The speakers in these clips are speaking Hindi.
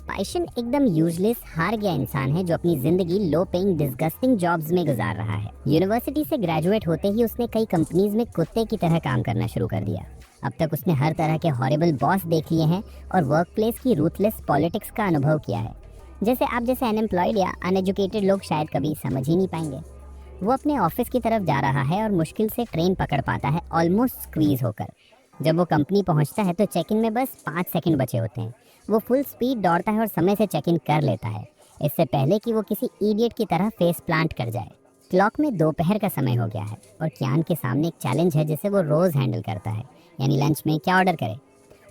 पाइशन एकदम यूजलेस हार गया इंसान है जो अपनी जिंदगी लो पेइंग डिस्गस्टिंग जॉब्स में गुजार रहा है। यूनिवर्सिटी से ग्रेजुएट होते ही उसने कई कंपनीज में कुत्ते की तरह काम करना शुरू कर दिया। अब तक उसने हर तरह के हॉरिबल बॉस देख लिए हैं और वर्क प्लेस की रूथलेस पॉलिटिक्स का अनुभव किया है, जैसे आप जैसे अनएम्प्लॉयड या अनएजुकेटेड लोग शायद कभी समझ ही नहीं पाएंगे। वो अपने ऑफिस की तरफ जा रहा है और मुश्किल से ट्रेन पकड़ पाता है, ऑलमोस्ट स्क्वीज होकर। जब वो कंपनी पहुंचता है तो चेक इन में बस 5 सेकंड बचे होते हैं। वो फुल स्पीड दौड़ता है और समय से चेक इन कर लेता है, इससे पहले कि वो किसी इडियट की तरह फेस प्लांट कर जाए। क्लॉक में दोपहर का समय हो गया है और कियान के सामने एक चैलेंज है जिसे वो रोज़ हैंडल करता है, यानी लंच में क्या ऑर्डर करे।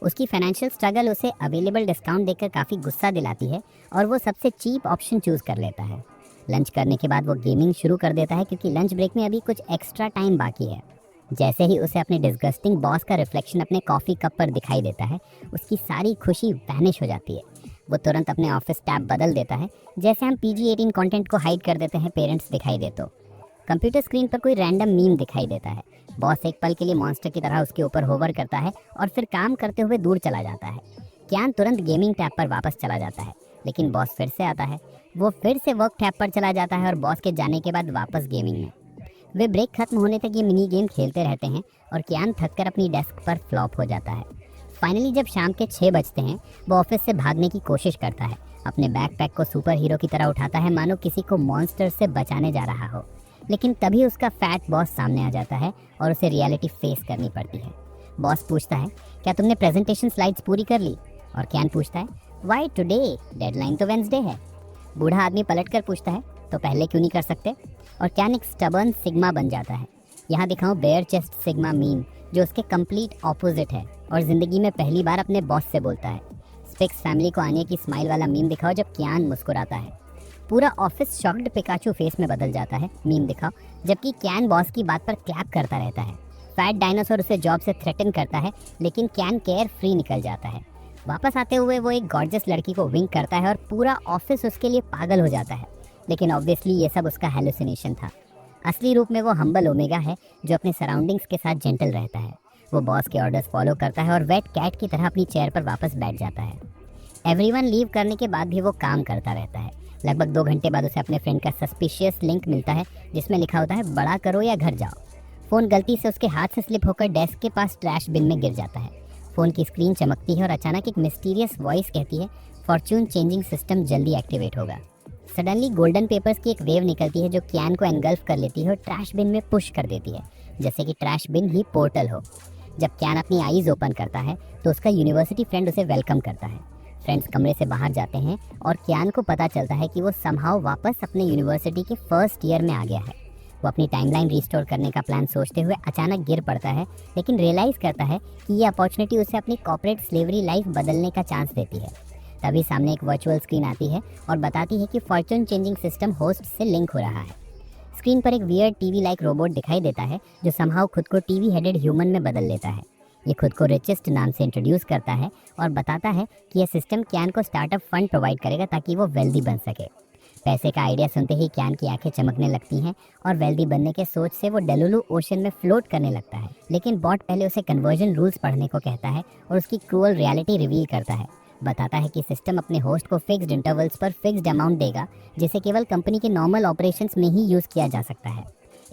उसकी फाइनेंशियल स्ट्रगल उसे अवेलेबल डिस्काउंट देखकर काफ़ी गुस्सा दिलाती है और वो सबसे चीप ऑप्शन चूज़ कर लेता है। लंच करने के बाद वो गेमिंग शुरू कर देता है क्योंकि लंच ब्रेक में अभी कुछ एक्स्ट्रा टाइम बाकी है। जैसे ही उसे अपने डिस्गस्टिंग बॉस का रिफ्लेक्शन अपने कॉफ़ी कप पर दिखाई देता है, उसकी सारी खुशी वैनिश हो जाती है। वो तुरंत अपने ऑफिस टैब बदल देता है, जैसे हम PG-18 कंटेंट को हाइड कर देते हैं पेरेंट्स दिखाई दे तो। कंप्यूटर स्क्रीन पर कोई रैंडम मीम दिखाई देता है। बॉस एक पल के लिए मॉन्स्टर की तरह उसके ऊपर होवर करता है और फिर काम करते हुए दूर चला जाता है। कियान तुरंत गेमिंग टैब पर वापस चला जाता है, लेकिन बॉस फिर से आता है। वो फिर से वर्क टैब पर चला जाता है और बॉस के जाने के बाद वापस गेमिंग में। वे ब्रेक खत्म होने तक ये मिनी गेम खेलते रहते हैं और कियान थककर अपनी डेस्क पर फ्लॉप हो जाता है। फाइनली जब शाम के 6 बजते हैं, वो ऑफिस से भागने की कोशिश करता है। अपने बैकपैक को सुपर हीरो की तरह उठाता है, मानो किसी को मॉन्स्टर से बचाने जा रहा हो। लेकिन तभी उसका फैट बॉस सामने आ जाता है और उसे रियलिटी फेस करनी पड़ती है। बॉस पूछता है, क्या तुमने प्रेजेंटेशन स्लाइड्स पूरी कर ली? और कियान पूछता है, वाई टुडे? डेडलाइन तो वेंसडे है। बूढ़ा आदमी पलट कर पूछता है, तो पहले क्यों नहीं कर सकते? और कियान एक स्टबर्न सिग्मा बन जाता है। यहाँ दिखाऊं बेयर चेस्ट सिग्मा मीम, जो उसके कंप्लीट ऑपोजिट है और जिंदगी में पहली बार अपने बॉस से बोलता है। स्पिक्स फैमिली को आने की स्माइल वाला मीम दिखाओ जब कियान मुस्कुराता है। पूरा ऑफिस शॉक्ड पिकाचू फेस में बदल जाता है, मीम दिखाओ, जबकि कियान बॉस की बात पर क्लैप करता रहता है। फैट डायनासोर उसे जॉब से थ्रेटन करता है, लेकिन कियान केयर फ्री निकल जाता है। वापस आते हुए वो एक गॉर्जियस लड़की को विंक करता है और पूरा ऑफिस उसके लिए पागल हो जाता है। लेकिन ऑब्वियसली ये सब उसका हेलुसिनेशन था। असली रूप में वो हम्बल ओमेगा है जो अपने सराउंडिंग्स के साथ जेंटल रहता है। वो बॉस के ऑर्डर्स फॉलो करता है और वेट कैट की तरह अपनी चेयर पर वापस बैठ जाता है। एवरीवन लीव करने के बाद भी वो काम करता रहता है। लगभग 2 घंटे बाद उसे अपने फ्रेंड का सस्पिशियस लिंक मिलता है जिसमें लिखा होता है, बड़ा करो या घर जाओ। फ़ोन गलती से उसके हाथ से स्लिप होकर डेस्क के पास ट्रैश बिन में गिर जाता है। फ़ोन की स्क्रीन चमकती है और अचानक एक मिस्टीरियस वॉइस कहती है, फॉर्च्यून चेंजिंग सिस्टम जल्दी एक्टिवेट होगा। सडनली गोल्डन पेपर्स की एक वेव निकलती है जो कियान को एनगल्फ कर लेती है और ट्रैश बिन में पुश कर देती है, जैसे कि ट्रैश बिन ही पोर्टल हो। जब कियान अपनी आईज ओपन करता है तो उसका यूनिवर्सिटी फ्रेंड उसे वेलकम करता है। फ्रेंड्स कमरे से बाहर जाते हैं और कियान को पता चलता है कि वो समहाउ वापस अपने यूनिवर्सिटी के फर्स्ट ईयर में आ गया है। वो अपनी टाइमलाइन रिस्टोर करने का प्लान सोचते हुए अचानक गिर पड़ता है, लेकिन रियलाइज़ करता है कि ये अपॉर्चुनिटी उसे अपनी कॉर्पोरेट स्लेवरी लाइफ बदलने का चांस देती है। तभी सामने एक वर्चुअल स्क्रीन आती है और बताती है कि फॉर्च्यून चेंजिंग सिस्टम होस्ट से लिंक हो रहा है। स्क्रीन पर एक वियर्ड टीवी लाइक रोबोट दिखाई देता है जो समहाउ खुद को टीवी हेडेड ह्यूमन में बदल लेता है। ये खुद को रिचेस्ट नाम से इंट्रोड्यूस करता है और बताता है कि यह सिस्टम कियान को स्टार्टअप फंड प्रोवाइड करेगा ताकि वो वेल्दी बन सके। पैसे का आइडिया सुनते ही कियान की आंखें चमकने लगती हैं और वेल्दी बनने के सोच से वो डेलुलु ओशन में फ्लोट करने लगता है। लेकिन बॉट पहले उसे कन्वर्जन रूल्स पढ़ने को कहता है और उसकी क्रूअल रियलिटी रिवील करता है। बताता है कि सिस्टम अपने होस्ट को फिक्स्ड इंटरवल्स पर फिक्स्ड अमाउंट देगा, जिसे केवल कंपनी के नॉर्मल ऑपरेशंस में ही यूज़ किया जा सकता है।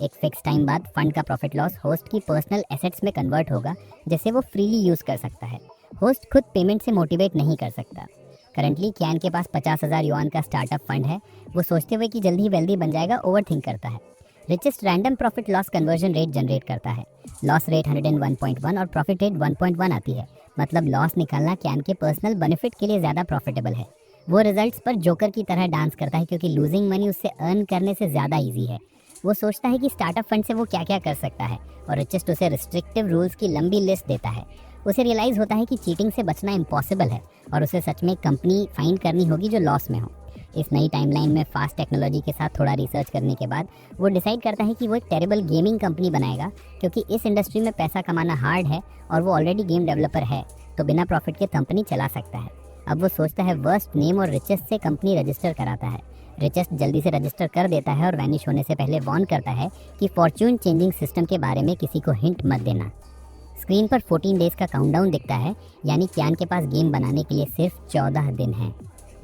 एक फिक्स टाइम बाद फंड का प्रॉफिट लॉस होस्ट की पर्सनल एसेट्स में कन्वर्ट होगा, जिसे वो फ्रीली यूज़ कर सकता है। होस्ट खुद पेमेंट से मोटिवेट नहीं कर सकता। करंटली कियान के पास 50,000 युआन का स्टार्टअप फंड है। वो सोचते हुए कि जल्दी ही वेल्दी बन जाएगा ओवर थिंक करता है। Richest random profit loss conversion rate generate करता है। लॉस रेट 101.1 और प्रॉफिट रेट 1.1 आती है। मतलब लॉस निकालना कियान के पर्सनल बेनिफिट के लिए ज़्यादा प्रॉफिटेबल है। वो रिजल्ट्स पर जोकर की तरह डांस करता है क्योंकि लूजिंग मनी उससे अर्न करने से ज़्यादा ईजी है। वो सोचता है कि स्टार्टअप फंड से वो क्या क्या कर सकता है और रिचेस्ट उसे रिस्ट्रिक्टिव रूल्स की लंबी लिस्ट देता है। उसे रियलाइज़ होता है कि चीटिंग से बचना इम्पॉसिबल है और उसे सच में कंपनी फाइंड करनी होगी जो लॉस में हो। इस नई टाइमलाइन में फास्ट टेक्नोलॉजी के साथ थोड़ा रिसर्च करने के बाद वो डिसाइड करता है कि वो एक टेरेबल गेमिंग कंपनी बनाएगा, क्योंकि इस इंडस्ट्री में पैसा कमाना हार्ड है और वो ऑलरेडी गेम डेवलपर है, तो बिना प्रॉफिट के कंपनी चला सकता है। अब वो सोचता है वर्स्ट नेम और रिचेस्ट से कंपनी रजिस्टर कराता है। रिचेस्ट जल्दी से रजिस्टर कर देता है और वैनिश होने से पहले वार्न करता है कि फॉर्च्यून चेंजिंग सिस्टम के बारे में किसी को हिंट मत देना। स्क्रीन पर 14 डेज का काउंटडाउन दिखता है, यानी कियान के पास गेम बनाने के लिए सिर्फ 14 दिन हैं।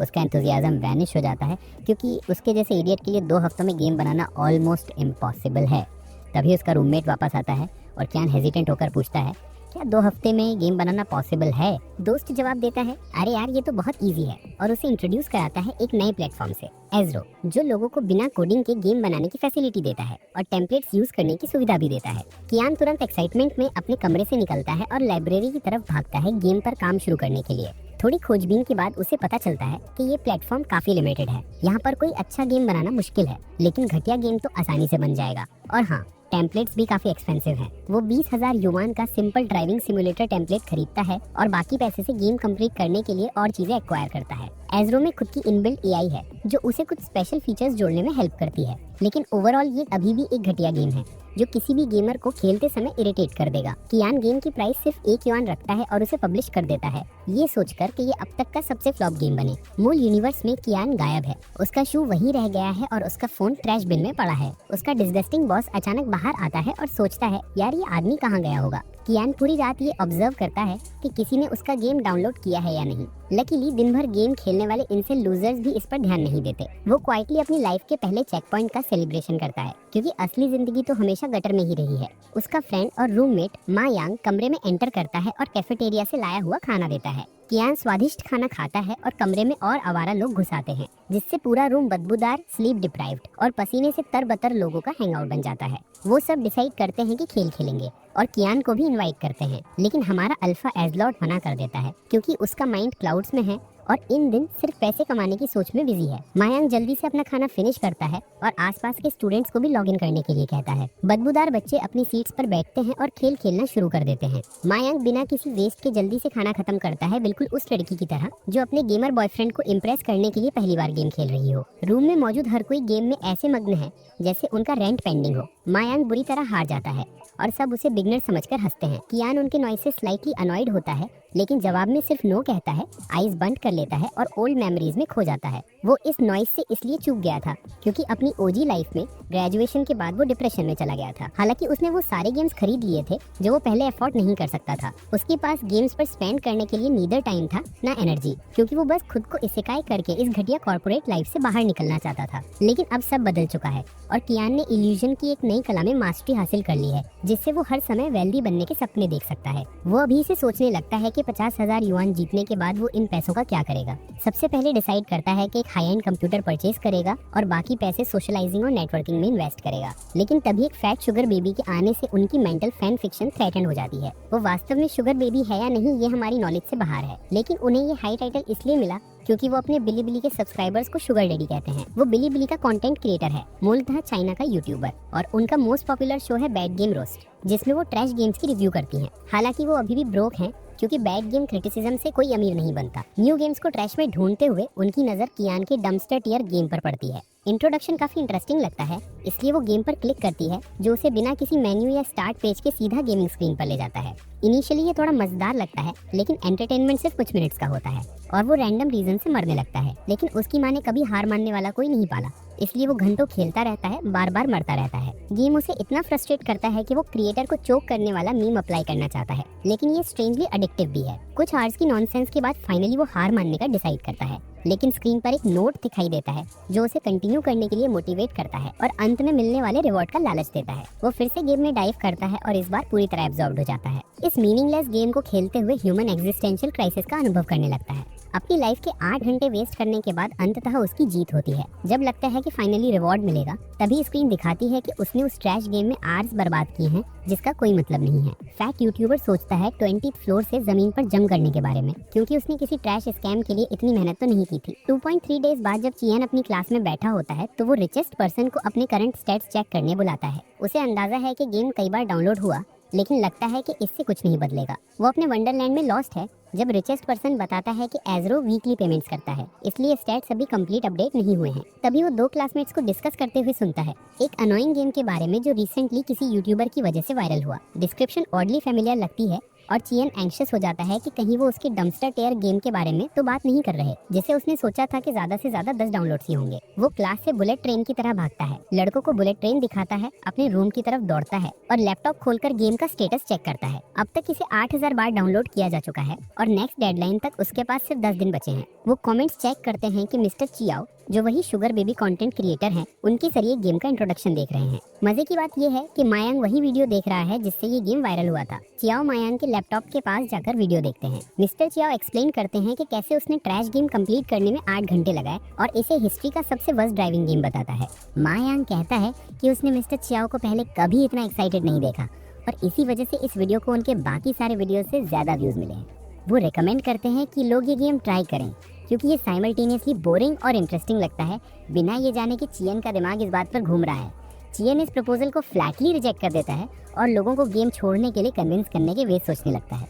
उसका एंथुजियाज्म वैनिश हो जाता है, क्योंकि उसके जैसे इडियट के लिए 2 हफ्तों में गेम बनाना ऑलमोस्ट इम्पॉसिबल है। तभी उसका रूममेट वापस आता है और कियान हेजिटेंट होकर पूछता है, क्या 2 हफ्ते में गेम बनाना पॉसिबल है? दोस्त जवाब देता है, अरे यार ये तो बहुत इजी है, और उसे इंट्रोड्यूस कराता है एक नए प्लेटफॉर्म से, एज़रो, जो लोगों को बिना कोडिंग के गेम बनाने की फैसिलिटी देता है और टेम्पलेट्स यूज करने की सुविधा भी देता है। कियान तुरंत एक्साइटमेंट में अपने कमरे से निकलता है और लाइब्रेरी की तरफ भागता है गेम पर काम शुरू करने के लिए। थोड़ी खोजबीन के बाद उसे पता चलता है कि ये प्लेटफॉर्म काफी लिमिटेड है। यहाँ पर कोई अच्छा गेम बनाना मुश्किल है, लेकिन घटिया गेम तो आसानी से बन जाएगा। और हाँ, टेम्पलेट्स भी काफी एक्सपेंसिव हैं। वो 20,000 युआन का सिंपल ड्राइविंग सिमुलेटर टेम्पलेट खरीदता है और बाकी पैसे से गेम कंप्लीट करने के लिए और चीजें एक्वायर करता है। एज़रो में खुद की इनबिल्ट एआई है जो उसे कुछ स्पेशल फीचर्स जोड़ने में हेल्प करती है, लेकिन ओवरऑल ये अभी भी एक घटिया गेम है जो किसी भी गेमर को खेलते समय इरिटेट कर देगा। कियान गेम की प्राइस सिर्फ 1 युआन रखता है और उसे पब्लिश कर देता है, ये सोचकर कि ये अब तक का सबसे फ्लॉप गेम बने। मूल यूनिवर्स में कियान गायब है, उसका शू वहीं रह गया है और उसका फोन ट्रैश बिन में पड़ा है। उसका डिस्गस्टिंग बॉस अचानक बाहर आता है और सोचता है, यार ये आदमी कहाँ गया होगा। कियान पूरी रात ये ऑब्जर्व करता है कि किसी ने उसका गेम डाउनलोड किया है या नहीं। लकीली दिन भर गेम खेलने वाले इनसे लूजर्स भी इस पर ध्यान नहीं देते। वो क्वाइटली अपनी लाइफ के पहले चेक पॉइंट का सेलिब्रेशन करता है, क्योंकि असली जिंदगी तो हमेशा गटर में ही रही है। उसका फ्रेंड और रूममेट मा यांग कमरे में एंटर करता है और कैफेटेरिया से लाया हुआ खाना देता है। कियान स्वादिष्ट खाना खाता है और कमरे में और आवारा लोग घुस आते हैं, जिससे पूरा रूम बदबूदार, स्लीप डिप्राइव्ड और पसीने से तरबतर लोगों का हैंगआउट बन जाता है। वो सब डिसाइड करते हैं कि खेल खेलेंगे और कियान को भी इनवाइट करते हैं, लेकिन हमारा अल्फा एज़लॉट मना कर देता है क्योंकि उसका माइंड क्लाउड्स में है और इन दिन सिर्फ पैसे कमाने की सोच में बिजी है। मायांग जल्दी से अपना खाना फिनिश करता है और आसपास के स्टूडेंट्स को भी लॉग इन करने के लिए कहता है। बदबूदार बच्चे अपनी सीट्स पर बैठते हैं और खेल खेलना शुरू कर देते हैं। मायांग बिना किसी वेस्ट के जल्दी से खाना खत्म करता है, बिल्कुल उस लड़की की तरह जो अपने गेमर बॉयफ्रेंड को इम्प्रेस करने के लिए पहली बार गेम खेल रही हो। रूम में मौजूद हर कोई गेम में ऐसे मग्न है जैसे उनका रेंट पेंडिंग हो। मायांग बुरी तरह हार जाता है और सब उसे बिगनर समझकर हंसते हैं। कियान उनके नॉइस से स्लाइटली अनॉयड होता है, लेकिन जवाब में सिर्फ नो कहता है, आईज बंद कर लेता है और ओल्ड मेमोरीज में खो जाता है। वो इस नॉइस से इसलिए चूक गया था क्योंकि अपनी ओजी लाइफ में ग्रेजुएशन के बाद वो डिप्रेशन में चला गया था। हालांकि उसने वो सारे गेम्स खरीद लिए थे जो वो पहले अफोर्ड नहीं कर सकता था। उसके पास गेम्स पर स्पेंड करने के लिए नीदर टाइम था ना एनर्जी, क्योंकि वो बस खुद को इसेकाई करके इस घटिया कॉर्पोरेट लाइफ से बाहर निकलना चाहता था। लेकिन अब सब बदल चुका है और कियान ने इल्यूजन की एक नई कला में मास्टरी हासिल कर ली है, जिससे वो हर समय वेल्दी बनने के सपने देख सकता है। वो अभी से सोचने लगता है कि 50,000 युआन जीतने के बाद वो इन पैसों का क्या करेगा। सबसे पहले डिसाइड करता है कि एक हाई एंड कंप्यूटर परचेज करेगा और बाकी पैसे सोशलाइजिंग और नेटवर्किंग में इन्वेस्ट करेगा। लेकिन तभी एक फैट शुगर बेबी के आने से उनकी मेंटल फैन फिक्शन थ्रेटन हो जाती है। वो वास्तव में शुगर बेबी है या नहीं ये हमारी नॉलेज से बाहर है, लेकिन उन्हें ये हाई टाइटल इसलिए मिला क्योंकि वो अपने बिलीबिली के सब्सक्राइबर्स को शुगर डैडी कहते हैं। वो बिलीबिली का कंटेंट क्रिएटर है, मूलतः चाइना का यूट्यूबर, और उनका मोस्ट पॉपुलर शो है बैड गेम रोस्ट, जिसमें वो ट्रैश गेम्स की रिव्यू करती हैं। हालांकि वो अभी भी ब्रोक हैं क्योंकि बैड गेम क्रिटिसिज्म से कोई अमीर नहीं बनता। न्यू गेम्स को ट्रैश में ढूंढते हुए उनकी नजर कियान के डम्पस्टर टियर गेम पर पड़ती है। इंट्रोडक्शन काफी इंटरेस्टिंग लगता है, इसलिए वो गेम पर क्लिक करती है, जो उसे बिना किसी मेन्यू या स्टार्ट पेज के सीधा गेमिंग स्क्रीन पर ले जाता है। इनिशियली ये थोड़ा मजेदार लगता है, लेकिन एंटरटेनमेंट सिर्फ कुछ मिनट्स का होता है और वो रैंडम रीजन से मरने लगता है। लेकिन उसकी माँ ने कभी हार मानने वाला कोई नहीं पाला, इसलिए वो घंटों खेलता रहता है, बार बार मरता रहता है। गेम उसे इतना फ्रस्ट्रेट करता है कि वो क्रिएटर को चोक करने वाला मीम अप्लाई करना चाहता है, लेकिन ये स्ट्रेंजली एडिक्टिव भी है। कुछ आवर्स की नॉनसेंस के बाद फाइनली वो हार मानने का डिसाइड करता है, लेकिन स्क्रीन पर एक नोट दिखाई देता है जो उसे कंटिन्यू करने के लिए मोटिवेट करता है और अंत में मिलने वाले रिवॉर्ड का लालच देता है। वो फिर से गेम में डाइव करता है और इस बार पूरी तरह एब्जॉर्ब हो जाता है। इस मीनिंगलेस गेम को खेलते हुए ह्यूमन एग्जिस्टेंशियल क्राइसिस का अनुभव करने लगता है। अपनी लाइफ के 8 घंटे वेस्ट करने के बाद अंततः उसकी जीत होती है। जब लगता है कि फाइनली रिवॉर्ड मिलेगा, तभी स्क्रीन दिखाती है कि उसने उस ट्रैश गेम में आवर्स बर्बाद किए हैं जिसका कोई मतलब नहीं है। फैट यूट्यूबर सोचता है 20th फ्लोर से जमीन पर जंप करने के बारे में, क्योंकि उसने किसी ट्रैश स्कैम के लिए इतनी मेहनत तो नहीं की थी। 2.3 डेज बाद जब चियान अपनी क्लास में बैठा होता है तो वो रिचेस्ट पर्सन को अपने करंट स्टेट्स चेक करने बुलाता है। उसे अंदाजा है कि गेम कई बार डाउनलोड हुआ, लेकिन लगता है कि इससे कुछ नहीं बदलेगा। वो अपने वंडरलैंड में लॉस्ट है जब रिचेस्ट पर्सन बताता है कि एज़रो वीकली पेमेंट्स करता है, इसलिए स्टैट्स अभी कंप्लीट अपडेट नहीं हुए हैं। तभी वो 2 क्लासमेट्स को डिस्कस करते हुए सुनता है एक अनोइंग गेम के बारे में जो रिसेंटली किसी यूट्यूबर की वजह से वायरल हुआ। डिस्क्रिप्शन ऑडली फेमिलियर लगती है, और चियन एंग्शियस हो जाता है कि कहीं वो उसके डम्पस्टर टेयर गेम के बारे में तो बात नहीं कर रहे, जिसे उसने सोचा था कि ज्यादा से ज्यादा 10 डाउनलोड्स ही होंगे। वो क्लास से बुलेट ट्रेन की तरह भागता है, लड़कों को बुलेट ट्रेन दिखाता है, अपने रूम की तरफ दौड़ता है और लैपटॉप खोलकर गेम का स्टेटस चेक करता है। अब तक इसे 8000 बार डाउनलोड किया जा चुका है और नेक्स्ट डेडलाइन तक उसके पास सिर्फ 10 दिन बचे हैं। वो कमेंट्स चेक करते हैं कि मिस्टर चियाओ, जो वही शुगर बेबी कंटेंट क्रिएटर हैं, उनके जरिए गेम का इंट्रोडक्शन देख रहे हैं। मजे की बात यह है कि मायांग वही वीडियो देख रहा है जिससे ये गेम वायरल हुआ था। चियाओ मायांग के लैपटॉप के पास जाकर वीडियो देखते हैं। मिस्टर चियाओ एक्सप्लेन करते हैं कि कैसे उसने ट्रैश गेम कंप्लीट करने में 8 घंटे लगाए और इसे हिस्ट्री का सबसे वर्स्ट ड्राइविंग गेम बताता है। मायांग कहता है कि उसने मिस्टर चियाओ को पहले कभी इतना एक्साइटेड नहीं देखा और इसी वजह से इस वीडियो को उनके बाकी सारे वीडियो से ज्यादा व्यूज मिले हैं। वो रेकमेंड करते हैं कि लोग ये गेम ट्राई करें क्योंकि ये साइमल्टेनियसली बोरिंग और इंटरेस्टिंग लगता है, बिना ये जाने कि चियन का दिमाग इस बात पर घूम रहा है। चियन इस प्रपोजल को फ्लैटली रिजेक्ट कर देता है और लोगों को गेम छोड़ने के लिए कन्विंस करने के वे सोचने लगता है।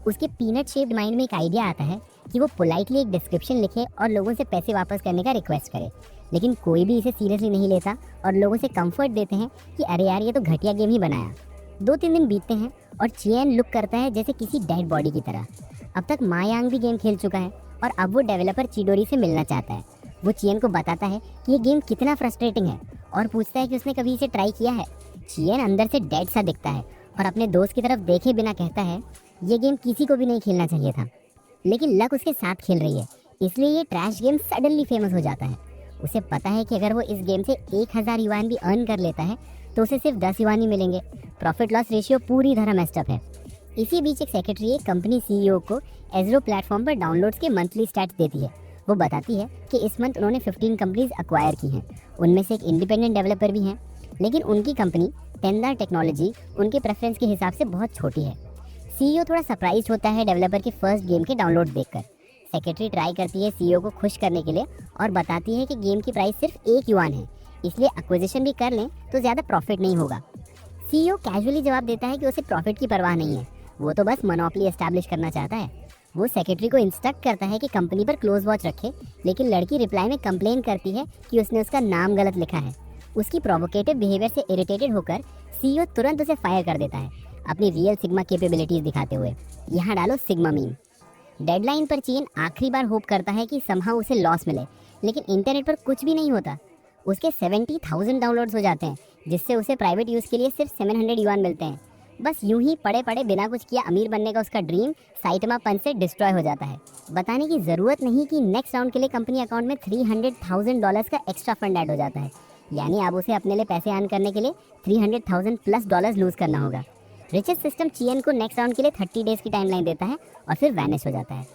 उसके पीनट शेप्ड माइंड में एक आइडिया आता है कि वो पोलाइटली एक डिस्क्रिप्शन लिखे और लोगों से पैसे वापस करने का रिक्वेस्ट करे, लेकिन कोई भी इसे सीरियसली नहीं लेता और लोगों से कंफर्ट देते हैं कि अरे यार ये तो घटिया गेम ही बनाया। 2-3 दिन बीतते हैं और चियन लुक करता है जैसे किसी डेड बॉडी की तरह। अब तक मायांग भी गेम खेल चुका है और अब वो डेवलपर चिडोरी से मिलना चाहता है। वो चियन को बताता है कि ये गेम कितना फ्रस्ट्रेटिंग है और पूछता है कि उसने कभी इसे ट्राई किया है। चियन अंदर से डेड सा दिखता है और अपने दोस्त की तरफ देखे बिना कहता है ये गेम किसी को भी नहीं खेलना चाहिए था, लेकिन लक उसके साथ खेल रही है, इसलिए ये ट्रैश गेम सडनली फेमस हो जाता है। उसे पता है कि अगर वो इस गेम से 1000 युआन भी अर्न कर लेता है तो उसे सिर्फ 10 युआन ही मिलेंगे। प्रॉफिट लॉस रेशियो पूरी तरह मेस्ड अप है। इसी बीच एक सेक्रेटरी एक कंपनी सीईओ को एजरो प्लेटफॉर्म पर डाउनलोड्स के मंथली स्टैट्स देती है। वो बताती है कि इस मंथ उन्होंने 15 कंपनीज अक्वायर की हैं, उनमें से एक इंडिपेंडेंट डेवलपर भी हैं, लेकिन उनकी कंपनी टेंडर टेक्नोलॉजी उनके प्रेफरेंस के हिसाब से बहुत छोटी है। सीईओ थोड़ा सरप्राइज होता है डेवलपर के फर्स्ट गेम के डाउनलोड देखकर। सेक्रेटरी ट्राई करती है सीईओ को खुश करने के लिए और बताती है कि गेम की प्राइस सिर्फ 1 युआन है, इसलिए एक्विजिशन भी कर लें तो ज़्यादा प्रॉफिट नहीं होगा। सीईओ कैजुअली जवाब देता है कि उसे प्रॉफिट की परवाह नहीं है, वो तो बस मोनोपोली एस्टैब्लिश करना चाहता है। वो सेक्रेटरी को इंस्ट्रक्ट करता है कि कंपनी पर क्लोज वॉच रखे, लेकिन लड़की रिप्लाई में कंप्लेन करती है कि उसने उसका नाम गलत लिखा है। उसकी प्रोवोकेटिव बिहेवियर से इरिटेटेड होकर सीईओ तुरंत उसे फायर कर देता है, अपनी रियल सिग्मा कैपेबिलिटीज दिखाते हुए। यहाँ डालो सिग्मा मीम। डेडलाइन पर चियन आखिरी बार होप करता है कि समहाउ उसे लॉस मिले, लेकिन इंटरनेट पर कुछ भी नहीं होता। उसके 70,000 डाउनलोड्स हो जाते हैं, जिससे उसे प्राइवेट यूज़ के लिए सिर्फ 700 युआन मिलते हैं। बस यूं ही पड़े पड़े बिना कुछ किया अमीर बनने का उसका ड्रीम साइटमा से डिस्ट्रॉय हो जाता है। बताने की ज़रूरत नहीं कि नेक्स्ट राउंड के लिए कंपनी अकाउंट में $300,000 का एक्स्ट्रा फंड ऐड हो जाता है, यानी अब उसे अपने लिए पैसे अर्न करने के लिए $300,000+ लूज करना होगा। रिचेस्ट सिस्टम चियन को नेक्स्ट राउंड के लिए 30 डेज की टाइमलाइन देता है और फिर वैनिश हो जाता है।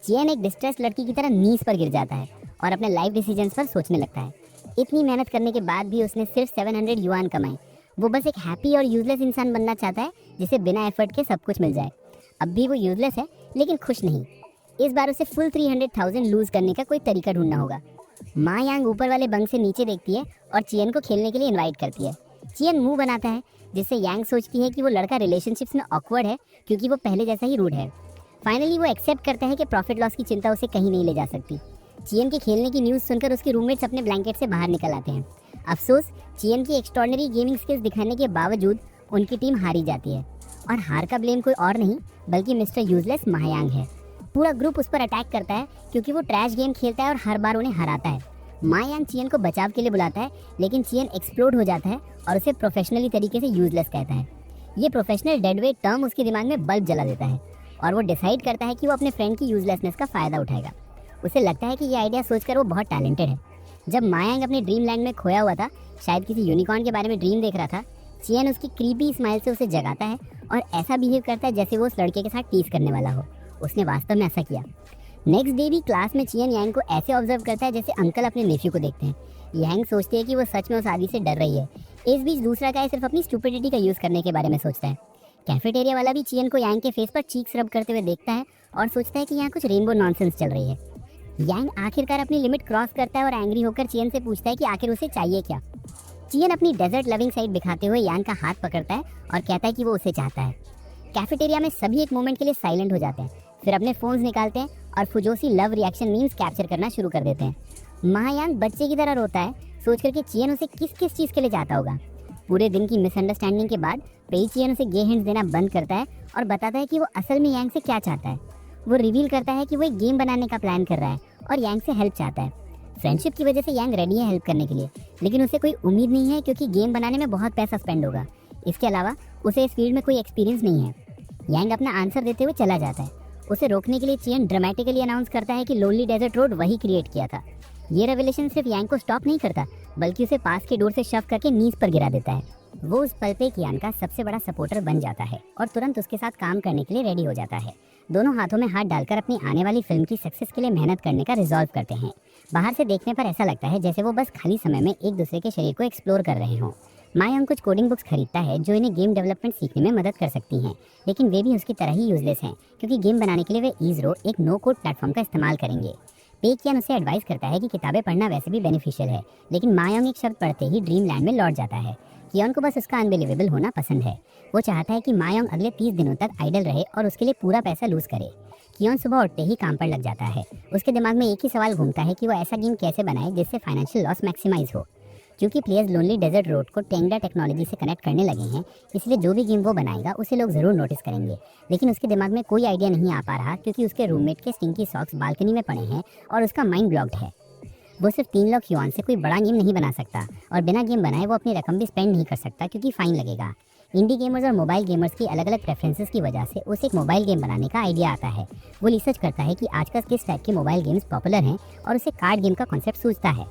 चियन एक डिस्ट्रेस लड़की की तरह नीज पर गिर जाता है और अपने लाइफ डिसीजंस पर सोचने लगता है। इतनी मेहनत करने के बाद भी उसने सिर्फ 700 युआन कमाए। वो बस एक हैप्पी और यूजलेस इंसान बनना चाहता है जिसे बिना एफर्ट के सब कुछ मिल जाए। अब भी वो यूजलेस है लेकिन खुश नहीं। इस बार उसे फुल 300,000 लूज करने का कोई तरीका ढूंढना होगा। माँ यांग ऊपर वाले बंक से नीचे देखती है और चियन को खेलने के लिए इनवाइट करती है। चियन मुंह बनाता है, जिससे यांग सोचती है कि वो लड़का रिलेशनशिप्स में ऑकवर्ड है क्योंकि वो पहले जैसा ही रूड है। फाइनली वो एक्सेप्ट करता है कि प्रॉफिट लॉस की चिंता उसे कहीं नहीं ले जा सकती। चियन के खेलने की न्यूज़ सुनकर उसके रूममेट्स अपने ब्लैंकेट से बाहर निकल आते हैं। अफसोस, चियन की एक्स्ट्रॉर्डनरी गेमिंग स्किल्स दिखाने के बावजूद उनकी टीम हारी जाती है और हार का ब्लेम कोई और नहीं बल्कि मिस्टर यूजलेस मायांग है। पूरा ग्रुप उस पर अटैक करता है क्योंकि वो ट्रैश गेम खेलता है और हर बार उन्हें हराता है। मायांग चियन को बचाव के लिए बुलाता है, लेकिन चियन एक्सप्लोड हो जाता है और उसे प्रोफेशनली तरीके से यूजलेस कहता है। ये प्रोफेशनल डेडवेट टर्म उसके दिमाग में बल्ब जला देता है और वो डिसाइड करता है कि वो अपने फ्रेंड की यूजलेसनेस का फ़ायदा उठाएगा। उसे लगता है कि ये आइडिया सोचकर वो बहुत टैलेंटेड है। जब मायांग अपने ड्रीम लैंड में खोया हुआ था, शायद किसी यूनिकॉर्न के बारे में ड्रीम देख रहा था, चियन उसकी क्रीपी स्माइल से उसे जगाता है और ऐसा बिहेव करता है जैसे वो उस लड़के के साथ टीज करने वाला हो। उसने वास्तव में ऐसा किया। नेक्स्ट डे भी क्लास में चियन यांग को ऐसे ऑब्जर्व करता है जैसे अंकल अपने नेफ्यू को देखते हैं। यांग सोचती है कि वो सच में उस आदमी से डर रही है। इस बीच दूसरा गाय सिर्फ अपनी स्टुपिडिटी का यूज़ करने के बारे में सोचता है। कैफेटेरिया वाला भी चियन को यांग के फेस पर चीक्स रब करते हुए देखता है और सोचता है कि यहाँ कुछ रेनबो नॉनसेंस चल रही है। यांग आखिरकार अपनी लिमिट क्रॉस करता है और एंग्री होकर चियन से पूछता है कि आखिर उसे चाहिए क्या। चियन अपनी डेजर्ट लविंग साइड दिखाते हुए यांग का हाथ पकड़ता है और कहता है कि वो उसे चाहता है। कैफेटेरिया में सभी एक मोमेंट के लिए साइलेंट हो जाते हैं, फिर अपने फोन्स निकालते हैं और फुजोसी लव रिएक्शन मीम्स कैप्चर करना शुरू कर देते हैं। महायांग बच्चे की तरह रोता है, सोच कर कि चियन उसे किस किस चीज़ के लिए चाहता होगा। पूरे दिन की मिसअंडरस्टैंडिंग के बाद पेई चियन उसे गे हिंट्स देना बंद करता है और बताता है कि वो असल में यांग से क्या चाहता है। वो रिवील करता है कि वो एक गेम बनाने का प्लान कर रहा है और यांग से हेल्प चाहता है। फ्रेंडशिप की वजह से यांग रेडी है हेल्प करने के लिए, लेकिन उसे कोई उम्मीद नहीं है क्योंकि गेम बनाने में बहुत पैसा स्पेंड होगा। इसके अलावा उसे इस फील्ड में कोई एक्सपीरियंस नहीं है। यांग अपना आंसर देते हुए चला जाता है। उसे रोकने के लिए चियन ड्रामेटिकली अनाउंस करता है कि लोनली डेजर्ट रोड वही क्रिएट किया था। ये रेवलेशन सिर्फ यांग को स्टॉप नहीं करता, बल्कि उसे पास के डोर से शव करके नीज पर गिरा देता है। वो उस पल पे कियान का सबसे बड़ा सपोर्टर बन जाता है और तुरंत उसके साथ काम करने के लिए रेडी हो जाता है। दोनों हाथों में हाथ डालकर अपनी आने वाली फिल्म की सक्सेस के लिए मेहनत करने का रिजॉल्व करते हैं। बाहर से देखने पर ऐसा लगता है जैसे वो बस खाली समय में एक दूसरे के शरीर को एक्सप्लोर कर रहे हों। मायंग कुछ कोडिंग बुक्स खरीदता है जो इन्हें गेम डेवलपमेंट सीखने में मदद कर सकती हैं, लेकिन वे भी उसकी तरह ही यूजलेस हैं क्योंकि गेम बनाने के लिए वे ईजरो एक नो कोड प्लेटफॉर्म का इस्तेमाल करेंगे। पे कियान उसे एडवाइस करता है कि किताबें पढ़ना वैसे भी बेनिफिशियल है, लेकिन मायंग एक शब्द पढ़ते ही ड्रीम लैंड में लौट जाता है। कियान को बस उसका अनबिलीवेबल होना पसंद है। वो चाहता है कि मायंग अगले 30 दिनों तक आइडल रहे और उसके लिए पूरा पैसा लूज करे। कियान सुबह उठते ही काम पर लग जाता है। उसके दिमाग में एक ही सवाल घूमता है कि वो ऐसा गेम कैसे बनाए जिससे फाइनेंशियल लॉस मैक्सिमाइज हो। क्योंकि प्लेयर्स लोनली डेजर्ट रोड को टेंगडा टेक्नोलॉजी से कनेक्ट करने लगे हैं, इसलिए जो भी गेम वो बनाएगा उसे लोग ज़रूर नोटिस करेंगे। लेकिन उसके दिमाग में कोई आइडिया नहीं आ पा रहा क्योंकि उसके रूममेट के स्टिंकी सॉक्स बालकनी में पड़े हैं और उसका माइंड ब्लॉक्ड है। वो सिर्फ 3 लाख युआन से कोई बड़ा गेम नहीं बना सकता और बिना गेम बनाए वो अपनी रकम भी स्पेंड नहीं कर सकता क्योंकि फाइन लगेगा। इंडी गेमर्स और मोबाइल गेमर्स की अलग अलग प्रेफरेंसेस की वजह से उसे एक मोबाइल गेम बनाने का आइडिया आता है। वो रिसर्च करता है कि आजकल किस टाइप के मोबाइल गेम्स पॉपुलर हैं और उसे कार्ड गेम का कॉन्सेप्ट सूझता है।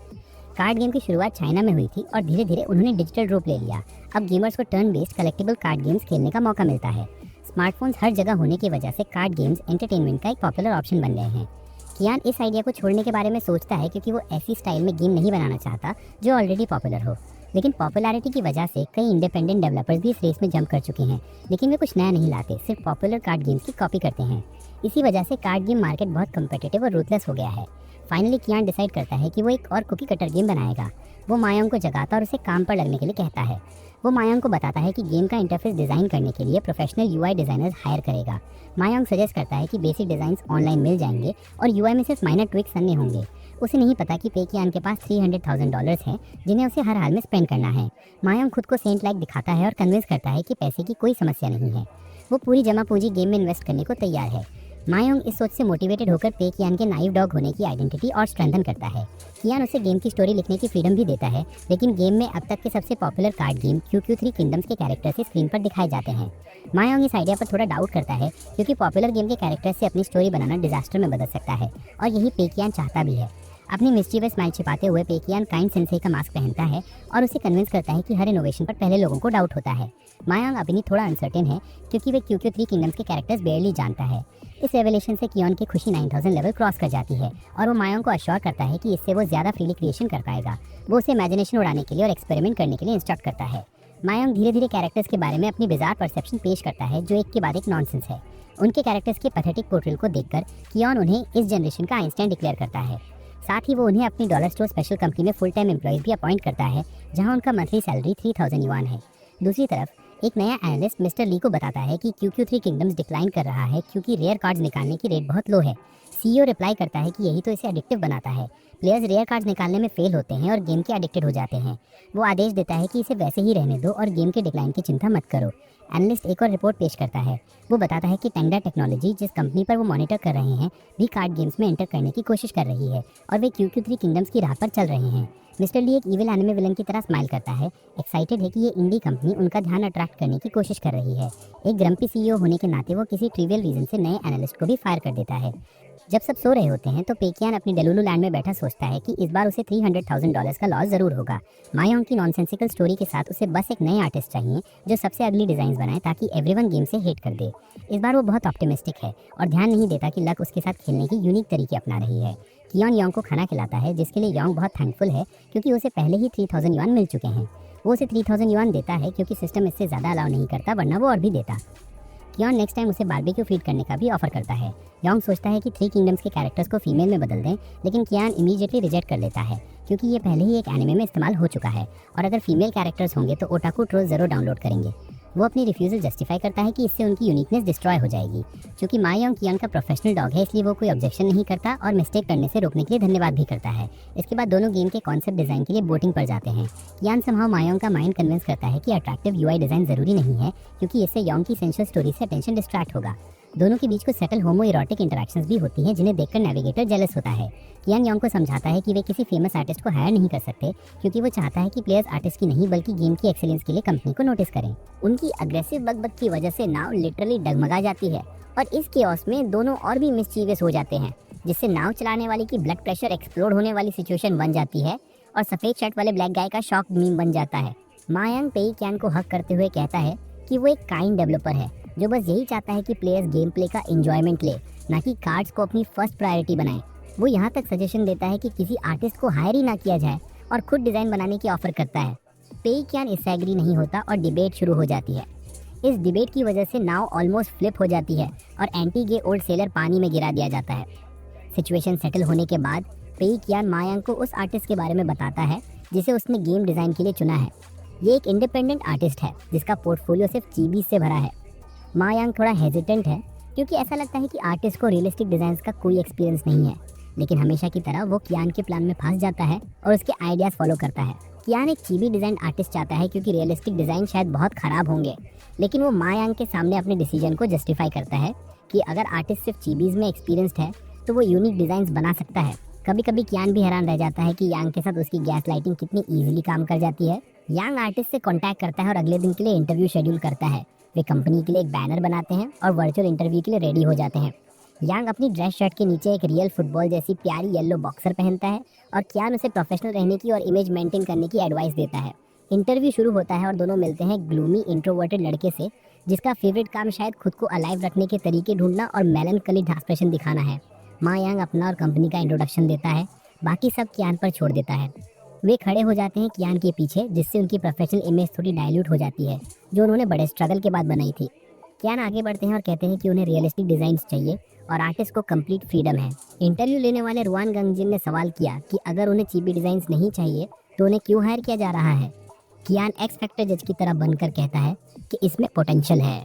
कार्ड गेम की शुरुआत चाइना में हुई थी और धीरे धीरे उन्होंने डिजिटल रूप ले लिया। अब गेमर्स को turn based collectible card games खेलने का मौका मिलता है। स्मार्टफोन्स हर जगह होने की वजह से कार्ड गेम्स एंटरटेनमेंट का एक पॉपुलर ऑप्शन बन गए हैं। कियान इस आइडिया को छोड़ने के बारे में सोचता है क्योंकि वो ऐसी स्टाइल में गेम नहीं बनाना चाहता जो ऑलरेडी पॉपुलर हो। लेकिन पॉपुलैरिटी की वजह से कई इंडिपेंडेंट डेवलपर्स भी इस रेस में जंप कर चुके हैं, लेकिन वे कुछ नया नहीं लाते, सिर्फ पॉपुलर कार्ड गेम्स की कॉपी करते हैं। इसी वजह से कार्ड गेम मार्केट बहुत कम्पिटिटिव और रूथलेस हो गया है। फाइनली कियान डिसाइड करता है कि वो एक और कुकी कटर गेम बनाएगा। वो मायंग को जगाता और उसे काम पर लगने के लिए कहता है। वो मायंग को बताता है कि गेम का इंटरफेस डिज़ाइन करने के लिए प्रोफेशनल यूआई डिज़ाइनर्स हायर करेगा। मायंग सजेस्ट करता है कि बेसिक डिज़ाइंस ऑनलाइन मिल जाएंगे और यूआई में सिर्फ माइनर ट्विक्स अन्य होंगे। उसे नहीं पता कि पे कियान के पास $300,000 हैं जिन्हें उसे हर हाल में स्पेंड करना है। मायंग खुद को सेंट लाइक दिखाता है और कन्विंस करता है कि पैसे की कोई समस्या नहीं है। वो पूरी जमा पूंजी गेम में इन्वेस्ट करने को तैयार है। मायोंग इस सोच से मोटिवेटेड होकर पे कियान के नाइव डॉग होने की आइडेंटिटी और स्ट्रेंथन करता है। कियान उसे गेम की स्टोरी लिखने की फ्रीडम भी देता है, लेकिन गेम में अब तक के सबसे popular card game QQ3 kingdoms के कैरेक्टर्स स्क्रीन पर दिखाए जाते हैं। मायोंग इस आइडिया पर थोड़ा डाउट करता है क्योंकि पॉपुलर गेम के कैरेक्टर्स से अपनी स्टोरी बनाना डिजास्टर में बदल सकता है और यही पे कियान चाहता भी है। अपनी मिस्चीवियस स्माइल छिपाते हुए पे कियान काइंड सेंसेई का मास्क पहनता है और उसे कन्विंस करता है कि हर इनोवेशन पर पहले लोगों को डाउट होता है। मायोंग अभी थोड़ा अनसर्टेन है क्योंकि वे QQ3 किंगडम्स के कैरेक्टर्स बेयरली जानता है। इस रेवलेशन से कियान की खुशी 9000 लेवल क्रॉस कर जाती है और वो मायोंग को अश्योर करता है कि इससे वो ज़्यादा फ्रीली क्रिएशन कर पाएगा। वो उसे इमेजिनेशन उड़ाने के लिए और एक्सपेरिमेंट करने के लिए इंस्ट्रक्ट करता है। मायोंग धीरे धीरे कैरेक्टर्स के बारे में अपनी बिजार परसेप्शन पेश करता है जो एक के बाद एक नॉनसेंस है। उनके कैरेक्टर्स के पैथेटिक पोर्ट्रेल को देखकर कियान उन्हें इस जनरेशन का आइंस्टाइन डिक्लेयर करता है। साथ ही वो उन्हें अपनी डॉलर स्टोर स्पेशल कंपनी में फुल टाइम एम्प्लॉयज भी अपॉइंट करता है जहां उनका मंथली सैलरी 3000 युआन है। दूसरी तरफ एक नया एनालिस्ट मिस्टर ली को बताता है कि QQ3 किंगडम्स डिक्लाइन कर रहा है क्योंकि रेयर कार्ड्स निकालने की रेट बहुत लो है। सीईओ रिप्लाई करता है कि यही तो इसे एडिक्टिव बनाता है। प्लेयर्स रेयर कार्ड्स निकालने में फेल होते हैं और गेम के एडिक्टेड हो जाते हैं। वो आदेश देता है कि इसे वैसे ही रहने दो और गेम के डिक्लाइन की चिंता मत करो। एनालिस्ट एक और रिपोर्ट पेश करता है। वो बताता है कि टेंगडा टेक्नोलॉजी जिस कंपनी पर वो मॉनिटर कर रहे हैं भी कार्ड गेम्स में एंटर करने की कोशिश कर रही है और वे QQ3 किंगडम्स की राह पर चल रहे हैं। मिस्टर ली एक इविल एनिमे विलन की तरह स्माइल करता है, एक्साइटेड है कि ये इंडी कंपनी उनका ध्यान अट्रैक्ट करने की कोशिश कर रही है। एक ग्रम्पी सीईओ होने के नाते वो किसी ट्रिवियल रीजन से नए एनालिस्ट को भी फायर कर देता है। जब सब सो रहे होते हैं तो पे कियान अपनी डेलुलु लैंड में बैठा सोचता है कि इस बार उसे $300,000 का लॉस जरूर होगा। मायोंग की नॉनसेंसिकल स्टोरी के साथ उसे बस एक नए आर्टिस्ट चाहिए जो सबसे अगली डिजाइन बनाए ताकि एवरीवन गेम से हेट कर दे। इस बार वो बहुत ऑप्टिमिस्टिक है और ध्यान नहीं देता कि लक उसके साथ खेलने की यूनिक तरीके अपना रही है। कियान योंग को खाना खिलाता है जिसके लिए योंग बहुत थैंकफुल है क्योंकि उसे पहले ही 3000 युआन मिल चुके हैं। वो उसे 3000 युआन देता है क्योंकि सिस्टम इससे ज़्यादा अलाउ नहीं करता, वरना वो और भी देता। कियान नेक्स्ट टाइम उसे बारबेक्यू फीड करने का भी ऑफर करता है। योंग सोचता है कि 3 किंगडम्स के कैरेक्टर्स को फीमेल में बदल दें, लेकिन कियान इमीडिएटली रिजेक्ट कर लेता है क्योंकि ये पहले ही एक एनिमे में इस्तेमाल हो चुका है और अगर फीमेल कैरेक्टर्स होंगे तो ओटाकू ट्रोल जरूर डाउनलोड करेंगे। वो अपनी रिफ्यूज़ल जस्टिफाई करता है कि इससे उनकी यूनिकनेस डिस्ट्रॉय हो जाएगी। चूंकि मा योंग कियान का प्रोफेशनल डॉग है, इसलिए वो कोई ऑब्जेक्शन नहीं करता और मिस्टेक करने से रोकने के लिए धन्यवाद भी करता है। इसके बाद दोनों गेम के कॉन्सेप्ट डिज़ाइन के लिए वोटिंग पर जाते हैं। कियान समहाउ मा योंग का माइंड कन्विंस करता है कि अट्रैक्टिव यूआई डिज़ाइन ज़रूरी नहीं है, क्योंकि इससे योंग की सेंशुअल स्टोरी से अटेंशन डिस्ट्रैक्ट होगा। दोनों के बीच कुछ सटल होमो इरोटिक इंटरेक्शंस भी होती हैं, जिन्हें देखकर नेविगेटर जेलस होता है। कियान योंग को समझाता है कि वे किसी फेमस आर्टिस्ट को हायर नहीं कर सकते, क्योंकि वो चाहता है कि प्लेयर्स आर्टिस्ट की नहीं बल्कि गेम की एक्सेलेंस के लिए कंपनी को नोटिस करें। उनकी अग्रेसिव बकबक की वजह से नाव लिटरली डगमगा जाती है और इस केओस में दोनों और भी मिसचीवियस हो जाते हैं, जिससे नाव चलाने वाले की ब्लड प्रेशर एक्सप्लोड होने वाली सिचुएशन बन जाती है और सफेद शर्ट वाले ब्लैक गाय का शॉक मीम बन जाता है। मा योंग पेई कियान को हक करते हुए कहता है कि वो एक काइंड डेवलपर है जो बस यही चाहता है कि प्लेयर्स गेम प्ले का एंजॉयमेंट ले, ना कि कार्ड्स को अपनी फर्स्ट प्रायोरिटी बनाए। वो यहाँ तक सजेशन देता है कि किसी आर्टिस्ट को हायर ही ना किया जाए और खुद डिज़ाइन बनाने की ऑफर करता है। पेई कियान इससे एग्री नहीं होता और डिबेट शुरू हो जाती है। इस डिबेट की वजह से नाव ऑलमोस्ट फ्लिप हो जाती है और एंटी गे ओल्ड सेलर पानी में गिरा दिया जाता है। सिचुएशन सेटल होने के बाद पेई कियान मा योंग को उस आर्टिस्ट के बारे में बताता है जिसे उसने गेम डिज़ाइन के लिए चुना है। ये एक इंडिपेंडेंट आर्टिस्ट है जिसका पोर्टफोलियो सिर्फ चीबीज से भरा है। मा योंग थोड़ा हेजिटेंट है, क्योंकि ऐसा लगता है कि आर्टिस्ट को रियलिस्टिक डिज़ाइंस का कोई एक्सपीरियंस नहीं है, लेकिन हमेशा की तरह वो कियान के प्लान में फंस जाता है और उसके आइडियाज़ फॉलो करता है। कियान एक चीबी डिज़ाइन आर्टिस्ट चाहता है क्योंकि रियलिस्टिक डिज़ाइन शायद बहुत ख़राब होंगे, लेकिन वो मा योंग के सामने अपने डिसीजन को जस्टिफाई करता है कि अगर आर्टिस्ट सिर्फ चीबीज़ में एक्सपीरियंस्ड है तो वो यूनिक डिज़ाइंस बना सकता है। कभी कभी कियान भी हैरान रह जाता है कि यांग के साथ उसकी गैस लाइटिंग कितनी ईजिली काम कर जाती है। यांग आर्टिस्ट से कॉन्टैक्ट करता है और अगले दिन के लिए इंटरव्यू शेड्यूल करता है। वे कंपनी के लिए एक बैनर बनाते हैं और वर्चुअल इंटरव्यू के लिए रेडी हो जाते हैं। यांग अपनी ड्रेस शर्ट के नीचे एक रियल फुटबॉल जैसी प्यारी येलो बॉक्सर पहनता है और कियान उसे प्रोफेशनल रहने की और इमेज मेंटेन करने की एडवाइस देता है। इंटरव्यू शुरू होता है और दोनों मिलते हैं ग्लूमी इंट्रोवर्टेड लड़के से, जिसका फेवरेट काम शायद खुद को अलाइव रखने के तरीके ढूंढना और मेलनकली एक्सप्रेशन दिखाना है। मा यांग अपना और कंपनी का इंट्रोडक्शन देता है, बाकी सब कियान पर छोड़ देता है। वे खड़े हो जाते हैं कियान के पीछे, जिससे उनकी प्रोफेशनल इमेज थोड़ी डाइल्यूट हो जाती है, जो उन्होंने बड़े स्ट्रगल के बाद बनाई थी। कियान आगे बढ़ते हैं और कहते हैं कि उन्हें रियलिस्टिक डिज़ाइंस चाहिए और आर्टिस्ट को कंप्लीट फ्रीडम है। इंटरव्यू लेने वाले रुआन गंगजिन ने सवाल किया कि अगर उन्हें चीबी डिज़ाइंस नहीं चाहिए तो उन्हें क्यों हायर किया जा रहा है। कियान एक्स फैक्टर जज की तरह बनकर कहता है कि इसमें पोटेंशियल है।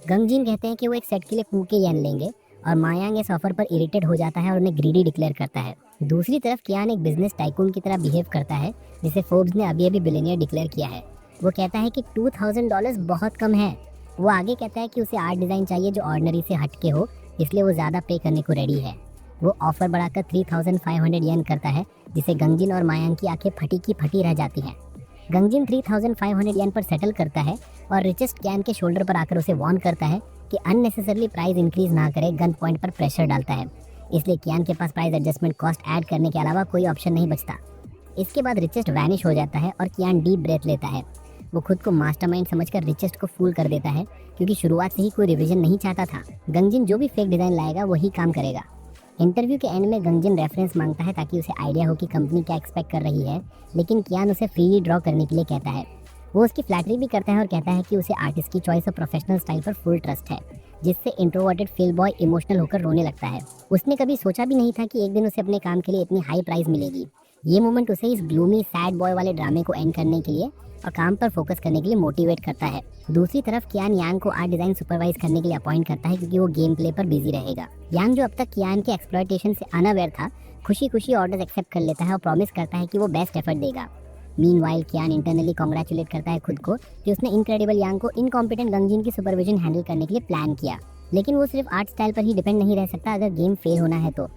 गंगजिन कहते हैं कि वो एक सेट के लिए कूके येन लेंगे और मा यांग इस ऑफर पर इरिटेट हो जाता है और उन्हें ग्रीडी डिक्लेयर करता है। दूसरी तरफ कियान एक बिजनेस टाइकून की तरह बिहेव करता है, जिसे फोर्ब्स ने अभी अभी बिलियनियर डिक्लेयर किया है। वो कहता है कि $2000 बहुत कम है। वो आगे कहता है कि उसे आर्ट डिज़ाइन चाहिए जो ऑर्डिनरी से हटके हो, इसलिए वो ज़्यादा पे करने को रेडी है। वो ऑफर बढ़ाकर 3500 येन करता है, जिसे गंगजिन और मा यांग की आंखें फटी की फटी रह जाती हैं। गंगजिन 3500 येन पर सेटल करता है और रिचेस्ट कियान के शोल्डर पर आकर उसे वार्न करता है कि अननेसेसरली प्राइस इंक्रीज ना करे, गन पॉइंट पर प्रेशर डालता है। इसलिए कियान के पास प्राइस एडजस्टमेंट कॉस्ट ऐड करने के अलावा कोई ऑप्शन नहीं बचता। इसके बाद रिचेस्ट वैनिश हो जाता है और कियान डीप ब्रेथ लेता है। वो खुद को मास्टरमाइंड समझकर रिचेस्ट को फूल कर देता है, क्योंकि शुरुआत से ही कोई रिवीजन नहीं चाहता था। गंगजिन जो भी फेक डिज़ाइन लाएगा वही काम करेगा। इंटरव्यू के एंड में गंगजिन रेफरेंस मांगता है ताकि उसे आइडिया हो कि कंपनी क्या एक्सपेक्ट कर रही है, लेकिन कियान उसे फ्रीली ड्रॉ करने के लिए कहता है। वो उसकी फ्लैटरी भी करता है और कहता है कि उसे आर्टिस्ट की चॉइस और प्रोफेशनल स्टाइल पर फुल ट्रस्ट है, जिससे इंट्रोवर्टेड फील बॉय इमोशनल होकर रोने लगता है। उसने कभी सोचा भी नहीं था कि एक दिन उसे अपने काम के लिए इतनी हाई प्राइस मिलेगी। ये मोमेंट उसे इस ग्लूमी सैड बॉय वाले ड्रामे को एंड करने के लिए और काम पर फोकस करने के लिए मोटिवेट करता है। दूसरी तरफ कियान यांग को आर्ट डिज़ाइन सुपरवाइज करने के लिए अपॉइंट करता है, क्योंकि वो गेम प्ले पर बिजी रहेगा। यांग, जो अब तक कियान के एक्सप्लॉयटेशन से अनअवेयर था, खुशी खुशी ऑर्डर्स एक्सेप्ट कर लेता है और प्रॉमिस करता है कि वो बेस्ट एफर्ट देगा। मीनवाइल कियान इंटरनली कॉन्ग्रेचुलेट करता है खुद को कि उसने इनक्रेडिबल यांग को इनकॉम्पिटेंट गंगजिन की सुपरविजन हैंडल करने के लिए प्लान किया। लेकिन वो सिर्फ आर्ट स्टाइल पर ही डिपेंड नहीं रह सकता अगर गेम फेल होना है तो।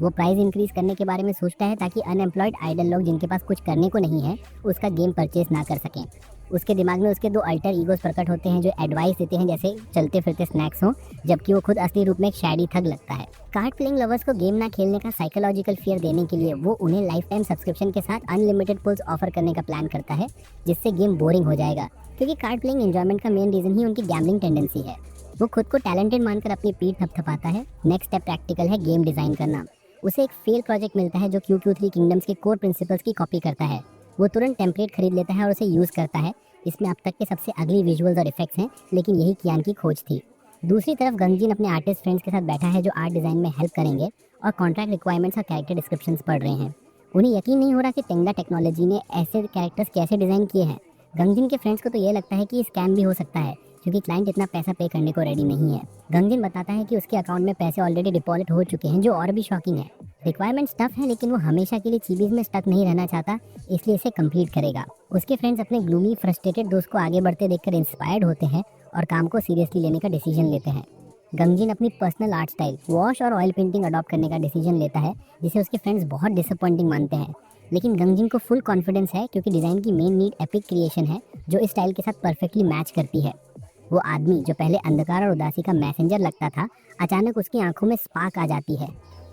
वो प्राइस इंक्रीज करने के बारे में सोचता है ताकि अनएम्प्लॉयड आइडल लोग जिनके पास कुछ करने को नहीं है उसका गेम परचेज ना कर सकें। उसके दिमाग में उसके दो अल्टर ईगोस प्रकट होते हैं जो एडवाइस देते हैं जैसे चलते फिरते स्नैक्स हों, जबकि वो खुद असली रूप में एक शैडी थग लगता है। कार्ड प्लेइंग लवर्स को गेम ना खेलने का साइकोलॉजिकल फियर देने के लिए वो उन्हें लाइफ टाइम सब्सक्रिप्शन के साथ अनलिमिटेड पुल्स ऑफर करने का प्लान करता है, जिससे गेम बोरिंग हो जाएगा, क्योंकि कार्ड प्लेइंग एंजॉयमेंट का मेन रीजन ही उनकी गैम्बलिंग टेंडेंसी है। वो खुद को टैलेंटेड मानकर अपनी पीठ थपथपाता है। नेक्स्ट स्टेप प्रैक्टिकल है, गेम डिज़ाइन करना। उसे एक फेल प्रोजेक्ट मिलता है जो QQ3 किंगडम्स के कोर प्रिंसिपल्स की कॉपी करता है। वो तुरंत टेम्पलेट खरीद लेता है और उसे यूज़ करता है। इसमें अब तक के सबसे अगली विजुअल्स और इफेक्ट्स हैं, लेकिन यही कियान की खोज थी। दूसरी तरफ गंगजिन अपने आर्टिस्ट फ्रेंड्स के साथ बैठा है जो आर्ट डिज़ाइन में हेल्प करेंगे और कॉन्ट्रैक्ट रिक्वायरमेंट्स और कैरेक्टर डिस्क्रिप्शंस पढ़ रहे हैं। उन्हें यकीन नहीं हो रहा कि टेंगा टेक्नोलॉजी ने ऐसे कैरेक्टर्स कैसे डिज़ाइन किए हैं। गंगजिन के फ्रेंड्स को तो ये लगता है कि स्कैम भी हो सकता है, क्योंकि क्लाइंट इतना पैसा पे करने को रेडी नहीं है। गंगजिन बताता है कि उसके अकाउंट में पैसे ऑलरेडी डिपॉजिट हो चुके हैं, जो और भी शॉकिंग है। रिक्वायरमेंट्स टफ है, लेकिन वो हमेशा के लिए चीबीज में स्टक नहीं रहना चाहता, इसलिए इसे कंप्लीट करेगा। उसके फ्रेंड्स अपने ग्लूमी फ्रस्ट्रेटेड दोस्त को आगे बढ़ते देखकर इंस्पायर्ड होते हैं और काम को सीरियसली लेने का डिसीजन लेते हैं। गंगजिन अपनी पर्सनल आर्ट स्टाइल वॉश और ऑयल पेंटिंग अडॉप्ट करने का डिसीजन लेता है, जिसे उसके फ्रेंड्स बहुत डिसअपॉइंटिंग मानते हैं। लेकिन गंगजिन को फुल कॉन्फिडेंस है, क्योंकि डिज़ाइन की मेन नीड एपिक क्रिएशन है, जो इस स्टाइल के साथ परफेक्टली मैच करती है। वो आदमी जो पहले अंधकार और उदासी का मैसेंजर लगता था, अचानक उसकी आंखों में स्पार्क आ जाती है।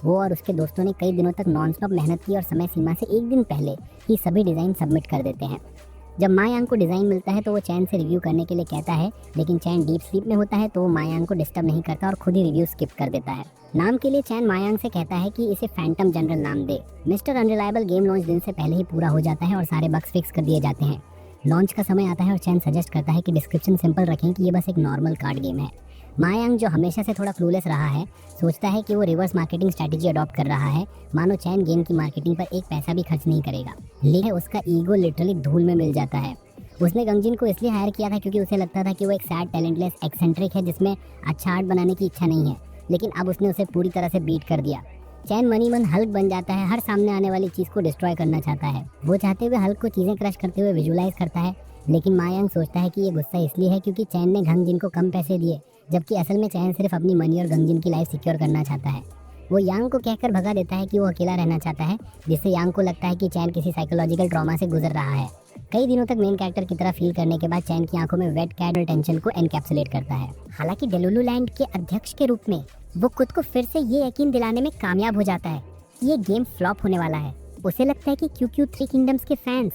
वो और उसके दोस्तों ने कई दिनों तक नॉनस्टॉप मेहनत की और समय सीमा से एक दिन पहले ही सभी डिज़ाइन सबमिट कर देते हैं। जब मायांग को डिज़ाइन मिलता है तो वो चैन से रिव्यू करने के लिए कहता है, लेकिन चैन डीप स्लीप में होता है, तो वो मायांग को डिस्टर्ब नहीं करता और खुद ही रिव्यू स्किप कर देता है। नाम के लिए चैन मायांग से कहता है कि इसे फैंटम जनरल नाम दे। मिस्टर अनरिलायबल गेम लॉन्च दिन से पहले ही पूरा हो जाता है और सारे बग्स फिक्स कर दिए जाते हैं। लॉन्च का समय आता है और चैन सजेस्ट करता है कि डिस्क्रिप्शन सिंपल रखें कि ये बस एक नॉर्मल कार्ड गेम है। मायांग, जो हमेशा से थोड़ा क्लूलेस रहा है, सोचता है कि वो रिवर्स मार्केटिंग स्ट्रैटेजी अडॉप्ट कर रहा है, मानो चैन गेम की मार्केटिंग पर एक पैसा भी खर्च नहीं करेगा। लेकिन उसका ईगो लिटरली धूल में मिल जाता है। उसने गंगजिन को इसलिए हायर किया था क्योंकि उसे लगता था कि वो एक सैड, टैलेंटलेस एक्सेंट्रिक है जिसमें अच्छा आर्ट बनाने की इच्छा नहीं है, लेकिन अब उसने उसे पूरी तरह से बीट कर दिया। चैन मनी मन हल्क बन जाता है, हर सामने आने वाली चीज़ को डिस्ट्रॉय करना चाहता है। वो चाहते हुए हल्क को चीज़ें क्रश करते हुए विजुलाइज करता है, लेकिन मायांग सोचता है कि ये गुस्सा इसलिए है क्योंकि चैन ने गंगजिन को कम पैसे दिए, जबकि असल में चैन सिर्फ अपनी मनी और गंगजिन की लाइफ सिक्योर करना चाहता है। वो यांग को कहकर भगा देता है कि वो अकेला रहना चाहता है, जिससे यांग को लगता है कि चैन किसी साइकोलॉजिकल ट्रॉमा से गुजर रहा है। कई दिनों तक मेन कैरेक्टर की तरह फील करने के बाद चैन की आंखों में वेट कैट और टेंशन को एनकैप्सुलेट करता है। हालांकि डेलुलु लैंड के अध्यक्ष के रूप में वो खुद को फिर से ये यकीन दिलाने में कामयाब हो जाता है कि ये गेम फ्लॉप होने वाला है। उसे लगता है कि क्योंकि थ्री किंगडम्स के फैंस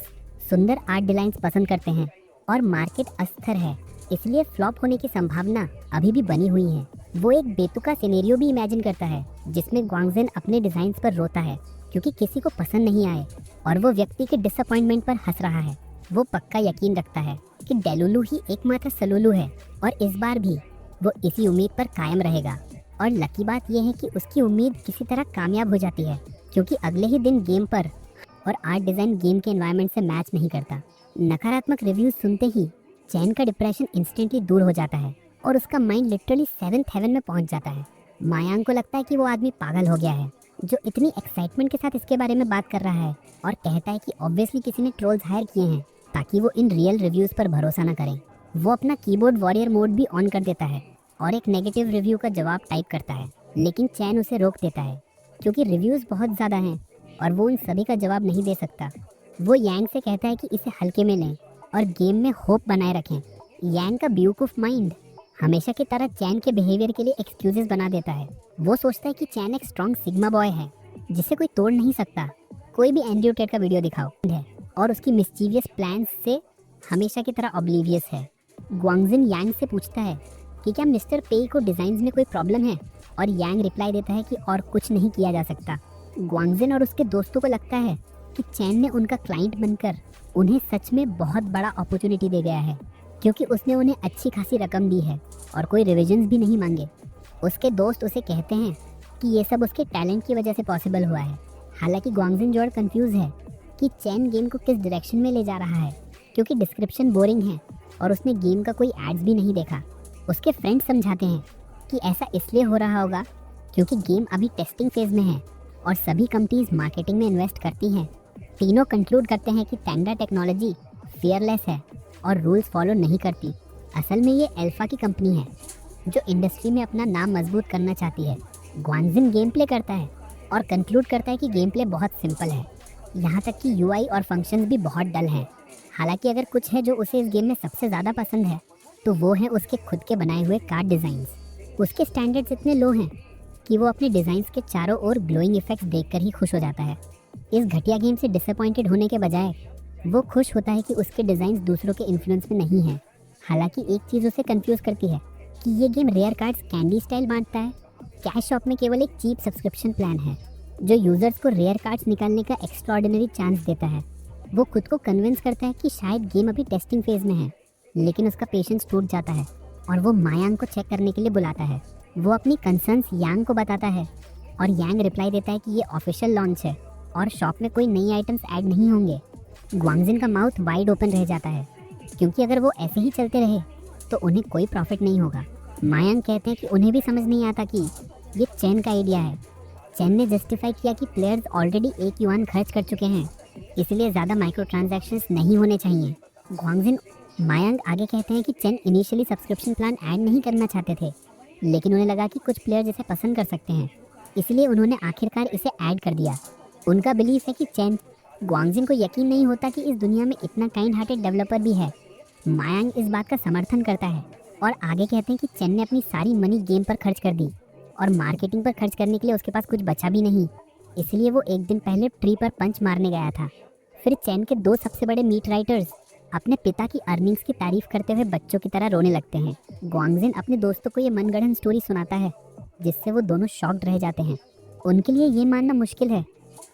सुंदर आर्ट डिजाइन्स पसंद करते हैं और मार्केट अस्थिर है, इसलिए फ्लॉप होने की संभावना अभी भी बनी हुई है। वो एक बेतुका सिनेरियो भी इमेजिन करता है जिसमें ग्वांगजिन अपने डिजाइन्स पर रोता है क्योंकि किसी को पसंद नहीं आए और वो व्यक्ति के डिसअपॉइंटमेंट पर हंस रहा है। वो पक्का यकीन रखता है कि डेलुलु ही एकमात्र सलुलु है और इस बार भी वो इसी उम्मीद पर कायम रहेगा। और लकी बात यह है कि उसकी उम्मीद किसी तरह कामयाब हो जाती है, क्योंकि अगले ही दिन गेम पर और आर्ट डिज़ाइन गेम के एनवायरनमेंट से मैच नहीं करता। नकारात्मक रिव्यूज सुनते ही चैन का डिप्रेशन इंस्टेंटली दूर हो जाता है और उसका माइंड लिटरली 7th हेवन में पहुंच जाता है। मायांग को लगता है कि वो आदमी पागल हो गया है जो इतनी एक्साइटमेंट के साथ इसके बारे में बात कर रहा है, और कहता है कि ऑब्वियसली किसी ने ट्रोल्स हायर किए हैं ताकि वो इन रियल रिव्यूज़ पर भरोसा ना करें। वो अपना कीबोर्ड वॉरियर मोड भी ऑन कर देता है और एक नेगेटिव रिव्यू का जवाब टाइप करता है, लेकिन चैन उसे रोक देता है क्योंकि रिव्यूज़ बहुत ज़्यादा हैं और वो उन सभी का जवाब नहीं दे सकता। वो यांग से कहता है कि इसे हल्के में लें और गेम में होप बनाए रखें। यांग का बेवकूफ माइंड हमेशा की तरह चैन के बिहेवियर के लिए एक्सक्यूजेस बना देता है। वो सोचता है कि चैन एक स्ट्रॉन्ग सिग्मा बॉय है जिसे कोई तोड़ नहीं सकता। कोई भी एंड्रयू टेट का वीडियो दिखाओ है और उसकी मिस्चीवियस प्लान्स से हमेशा की तरह ऑब्लिवियस है। ग्वांगजिन यांग से पूछता है कि क्या मिस्टर पे को डिज़ाइंस में कोई प्रॉब्लम है, और यांग रिप्लाई देता है कि और कुछ नहीं किया जा सकता। ग्वांगजिन और उसके दोस्तों को लगता है कि चैन ने उनका क्लाइंट बनकर उन्हें सच में बहुत बड़ा अपॉर्चुनिटी दे गया है, क्योंकि उसने उन्हें अच्छी खासी रकम दी है और कोई रिविजन्स भी नहीं मांगे। उसके दोस्त उसे कहते हैं कि ये सब उसके टैलेंट की वजह से पॉसिबल हुआ है। हालांकि ग्वांगजिन जोड़ कंफ्यूज है कि चैन गेम को किस डायरेक्शन में ले जा रहा है, क्योंकि डिस्क्रिप्शन बोरिंग है और उसने गेम का कोई एड्स भी नहीं देखा। उसके फ्रेंड्स समझाते हैं कि ऐसा इसलिए हो रहा होगा क्योंकि गेम अभी टेस्टिंग फेज में है और सभी कंपनीज मार्केटिंग में इन्वेस्ट करती हैं। तीनों कंक्लूड करते हैं कि टेंडा टेक्नोलॉजी फियरलेस है और रूल्स फॉलो नहीं करती। असल में ये अल्फा की कंपनी है जो इंडस्ट्री में अपना नाम मजबूत करना चाहती है। ग्वांगजिन गेम प्ले करता है और कंक्लूड करता है कि गेम प्ले बहुत सिंपल है, यहाँ तक कि यूआई और फंक्शंस भी बहुत डल हैं। हालांकि अगर कुछ है जो उसे इस गेम में सबसे ज़्यादा पसंद है तो वो है उसके खुद के बनाए हुए कार्ड डिज़ाइंस। उसके स्टैंडर्ड्स इतने लो हैं कि वो अपने डिज़ाइंस के चारों ओर ग्लोइंग इफेक्ट्स देखकर ही खुश हो जाता है। इस घटिया गेम से डिसअपॉइंटेड होने के बजाय वो खुश होता है कि उसके डिज़ाइंस दूसरों के इन्फ्लुएंस में नहीं हैं। हालांकि एक चीज़ उसे कंफ्यूज करती है कि ये game rare cards candy style बांटता है। कैश शॉप में केवल एक चीप सब्सक्रिप्शन प्लान है जो यूजर्स को रेयर कार्ड्स निकालने का एक्स्ट्राऑर्डिनरी चांस देता है। वो खुद को कन्विंस करता है कि शायद गेम अभी टेस्टिंग फेज में है, लेकिन उसका पेशेंस टूट जाता है और वो मायांग को चेक करने के लिए बुलाता है। वो अपनी कंसर्न्स यांग को बताता है और यांग रिप्लाई देता है कि ये ऑफिशियल लॉन्च है और शॉप में कोई नई आइटम्स ऐड नहीं होंगे। ग्वांगजिन का माउथ वाइड ओपन रह जाता है क्योंकि अगर वो ऐसे ही चलते रहे तो उन्हें कोई प्रॉफिट नहीं होगा। मायांग कहते हैं कि उन्हें भी समझ नहीं आता कि ये चैन का आइडिया है। चैन ने जस्टिफाई किया कि प्लेयर्स ऑलरेडी 1 युआन खर्च कर चुके हैं, इसलिए ज़्यादा माइक्रो ट्रांजैक्शंस नहीं होने चाहिए। ग्वांगजिन मायांग आगे कहते हैं कि चैन इनिशियली सब्सक्रिप्शन प्लान ऐड नहीं करना चाहते थे, लेकिन उन्हें लगा कि कुछ प्लेयर्स इसे पसंद कर सकते हैं, इसलिए उन्होंने आखिरकार इसे ऐड कर दिया। उनका बिलीफ है कि चैन ग्वांगजिन को यकीन नहीं होता कि इस दुनिया में इतना काइंड हार्टेड डेवलपर भी है। मायांग इस बात का समर्थन करता है और आगे कहते हैं कि चैन ने अपनी सारी मनी गेम पर खर्च कर दी और मार्केटिंग पर खर्च करने के लिए उसके पास कुछ बचा भी नहीं, इसलिए वो एक दिन पहले ट्री पर पंच मारने गया था। फिर चैन के 2 सबसे बड़े मीट राइटर्स अपने पिता की अर्निंग्स की तारीफ करते हुए बच्चों की तरह रोने लगते हैं। ग्वांगजिन अपने दोस्तों को ये मनगढ़ंत स्टोरी सुनाता है, जिससे वो दोनों शॉक्ड रह जाते हैं। उनके लिए ये मानना मुश्किल है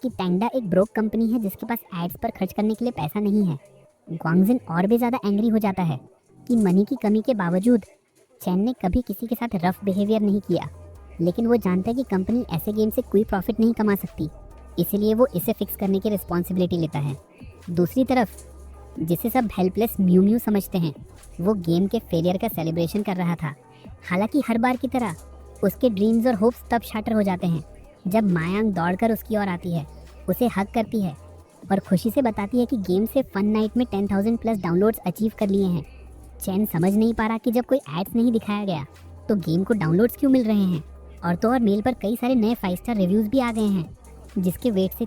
कि टेंगडा एक ब्रोक कंपनी है जिसके पास एड्स पर खर्च करने के लिए पैसा नहीं है। ग्वांगजिन और भी ज़्यादा एंग्री हो जाता है कि मनी की कमी के बावजूद चैन ने कभी किसी के साथ रफ बिहेवियर नहीं किया, लेकिन वो जानता है कि कंपनी ऐसे गेम से कोई प्रॉफिट नहीं कमा सकती, इसलिए वो इसे फिक्स करने की रिस्पॉन्सिबिलिटी लेता है। दूसरी तरफ जिसे सब हेल्पलेस म्यू म्यू समझते हैं, वो गेम के फेलियर का सेलिब्रेशन कर रहा था। हालांकि हर बार की तरह उसके ड्रीम्स और होप्स तब शाटर हो जाते हैं जब मायांग दौड़कर उसकी ओर आती है, उसे हक करती है और खुशी से बताती है कि गेम से फन नाइट में 10,000 प्लस डाउनलोड्स अचीव कर लिए हैं। चैन समझ नहीं पा रहा कि जब कोई एड्स नहीं दिखाया गया तो गेम को डाउनलोड्स क्यों मिल रहे हैं, और तो और मेल पर कई सारे नए 5 स्टार रिव्यूज़ भी आ गए हैं, जिसके वेट से